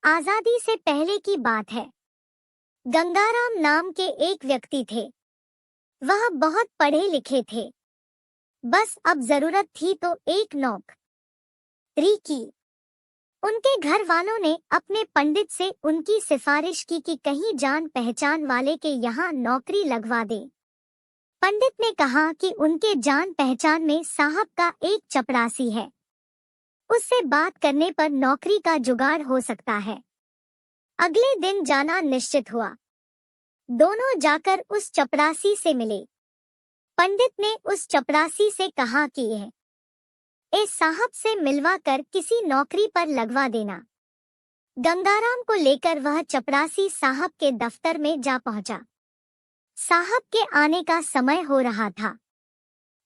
आजादी से पहले की बात है। गंगाराम नाम के एक व्यक्ति थे। वह बहुत पढ़े लिखे थे। बस अब जरूरत थी तो एक नौकरी की। उनके घर वालों ने अपने पंडित से उनकी सिफारिश की कि कहीं जान पहचान वाले के यहाँ नौकरी लगवा दे। पंडित ने कहा कि उनके जान पहचान में साहब का एक चपरासी है, उससे बात करने पर नौकरी का जुगाड़ हो सकता है। अगले दिन जाना निश्चित हुआ। दोनों जाकर उस चपरासी से मिले। पंडित ने उस चपरासी से कहा कि इस साहब से मिलवा कर किसी नौकरी पर लगवा देना। गंगाराम को लेकर वह चपरासी साहब के दफ्तर में जा पहुंचा। साहब के आने का समय हो रहा था।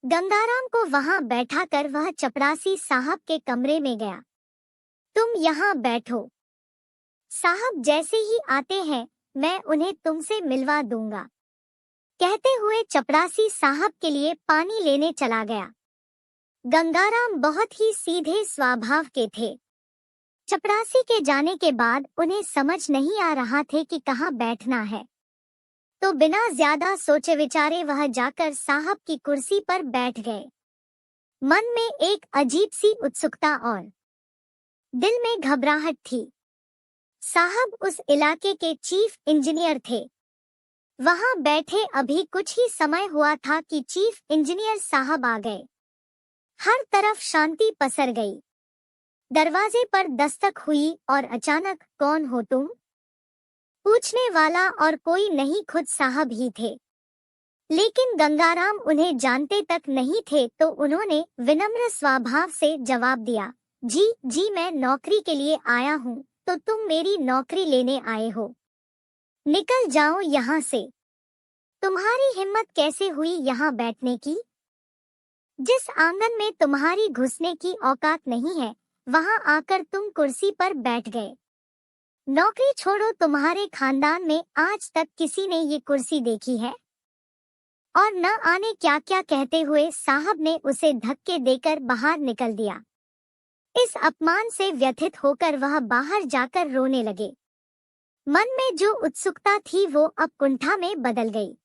गंगाराम को वहां बैठाकर वह चपरासी साहब के कमरे में गया। तुम यहाँ बैठो, साहब जैसे ही आते हैं मैं उन्हें तुमसे मिलवा दूंगा। कहते हुए चपरासी साहब के लिए पानी लेने चला गया। गंगाराम बहुत ही सीधे स्वभाव के थे। चपरासी के जाने के बाद उन्हें समझ नहीं आ रहा थे कि कहाँ बैठना है, तो बिना ज्यादा सोचे विचारे वह जाकर साहब की कुर्सी पर बैठ गए। मन में एक अजीब सी उत्सुकता और दिल में घबराहट थी। साहब उस इलाके के चीफ इंजीनियर थे। वहां बैठे अभी कुछ ही समय हुआ था कि चीफ इंजीनियर साहब आ गए। हर तरफ शांति पसर गई। दरवाजे पर दस्तक हुई और अचानक कौन हो तुम? पूछने वाला और कोई नहीं खुद साहब ही थे। लेकिन गंगाराम उन्हें जानते तक नहीं थे, तो उन्होंने विनम्र स्वभाव से जवाब दिया, जी मैं नौकरी के लिए आया हूँ। तो तुम मेरी नौकरी लेने आए हो? निकल जाओ यहाँ से। तुम्हारी हिम्मत कैसे हुई यहाँ बैठने की? जिस आंगन में तुम्हारी घुसने की औकात नहीं है, वहाँ आकर तुम कुर्सी पर बैठ गए। नौकरी छोड़ो, तुम्हारे खानदान में आज तक किसी ने ये कुर्सी देखी है? और न आने क्या क्या कहते हुए साहब ने उसे धक्के देकर बाहर निकल दिया। इस अपमान से व्यथित होकर वह बाहर जाकर रोने लगे। मन में जो उत्सुकता थी वो अब कुंठा में बदल गई।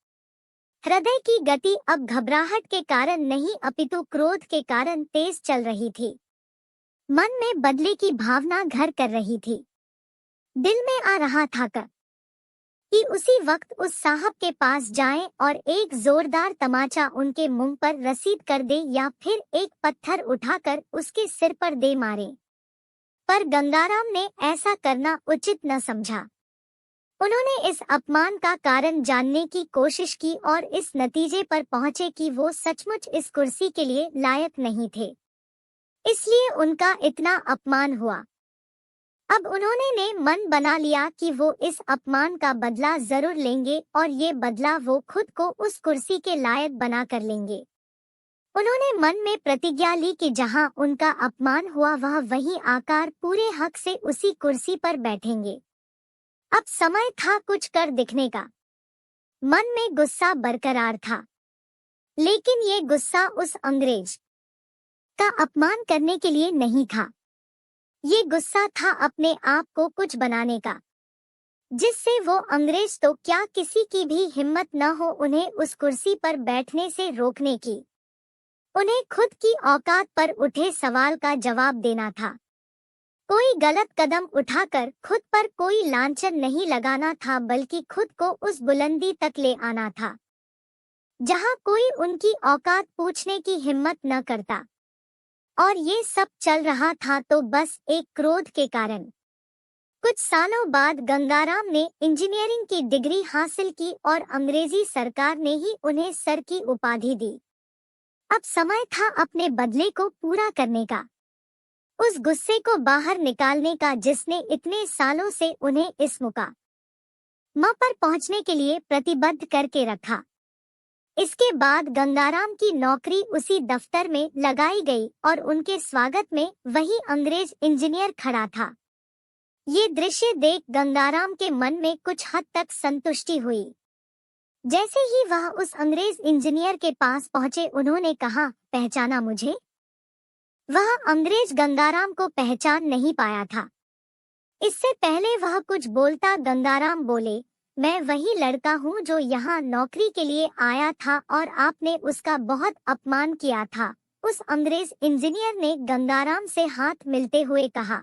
हृदय की गति अब घबराहट के कारण नहीं अपितु क्रोध के कारण तेज चल रही थी। मन में बदले की भावना घर कर रही थी। दिल में आ रहा था कि उसी वक्त उस साहब के पास जाएं और एक जोरदार तमाचा उनके मुंह पर रसीद कर दे या फिर एक पत्थर उठाकर उसके सिर पर दे मारे। पर गंगाराम ने ऐसा करना उचित न समझा। उन्होंने इस अपमान का कारण जानने की कोशिश की और इस नतीजे पर पहुंचे कि वो सचमुच इस कुर्सी के लिए लायक नहीं थे, इसलिए उनका इतना अपमान हुआ। अब उन्होंने मन बना लिया कि वो इस अपमान का बदला जरूर लेंगे और ये बदला वो खुद को उस कुर्सी के लायक बना कर लेंगे। उन्होंने मन में प्रतिज्ञा ली कि जहां उनका अपमान हुआ वह वहीं आकर पूरे हक से उसी कुर्सी पर बैठेंगे। अब समय था कुछ कर दिखने का। मन में गुस्सा बरकरार था, लेकिन ये गुस्सा उस अंग्रेज का अपमान करने के लिए नहीं था। ये गुस्सा था अपने आप को कुछ बनाने का, जिससे वो अंग्रेज तो क्या किसी की भी हिम्मत न हो उन्हें उस कुर्सी पर बैठने से रोकने की। उन्हें खुद की औकात पर उठे सवाल का जवाब देना था। कोई गलत कदम उठाकर खुद पर कोई लांछन नहीं लगाना था, बल्कि खुद को उस बुलंदी तक ले आना था जहां कोई उनकी औकात पूछने की हिम्मत न करता। और ये सब चल रहा था तो बस एक क्रोध के कारण। कुछ सालों बाद गंगाराम ने इंजीनियरिंग की डिग्री हासिल की और अंग्रेजी सरकार ने ही उन्हें सर की उपाधि दी। अब समय था अपने बदले को पूरा करने का, उस गुस्से को बाहर निकालने का जिसने इतने सालों से उन्हें इस मुकाम पर पहुंचने के लिए प्रतिबद्ध करके रखा। इसके बाद गंगाराम की नौकरी उसी दफ्तर में लगाई गई और उनके स्वागत में वही अंग्रेज इंजीनियर खड़ा था। ये दृश्य देख गंगाराम के मन में कुछ हद तक संतुष्टि हुई। जैसे ही वह उस अंग्रेज इंजीनियर के पास पहुंचे, उन्होंने कहा, पहचाना मुझे? वह अंग्रेज गंगाराम को पहचान नहीं पाया था। इससे पहले वह कुछ बोलता गंगाराम बोले, मैं वही लड़का हूँ जो यहाँ नौकरी के लिए आया था और आपने उसका बहुत अपमान किया था। उस अंग्रेज इंजीनियर ने गंगाराम से हाथ मिलते हुए कहा,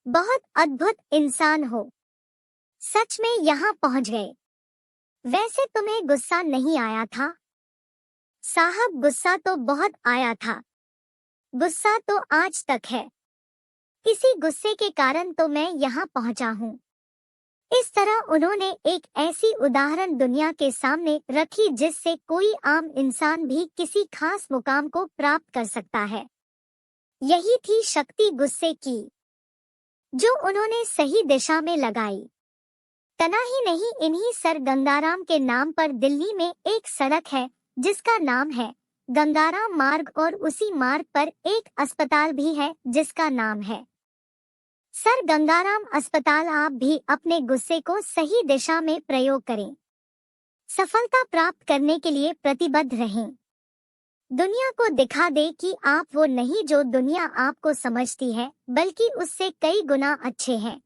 बहुत अद्भुत इंसान हो, सच में यहाँ पहुँच गए। वैसे तुम्हें गुस्सा नहीं आया था? साहब गुस्सा तो बहुत आया था, गुस्सा तो आज तक है। इसी गुस्से के कारण तो मैं यहाँ पहुँचा हूँ। इस तरह उन्होंने एक ऐसी उदाहरण दुनिया के सामने रखी जिससे कोई आम इंसान भी किसी खास मुकाम को प्राप्त कर सकता है। यही थी शक्ति गुस्से की, जो उन्होंने सही दिशा में लगाई। तना ही नहीं, इन्हीं सर गंगाराम के नाम पर दिल्ली में एक सड़क है जिसका नाम है गंगाराम मार्ग, और उसी मार्ग पर एक अस्पताल भी है जिसका नाम है सर गंगाराम अस्पताल। आप भी अपने गुस्से को सही दिशा में प्रयोग करें, सफलता प्राप्त करने के लिए प्रतिबद्ध रहें। दुनिया को दिखा दे कि आप वो नहीं जो दुनिया आपको समझती है, बल्कि उससे कई गुना अच्छे हैं।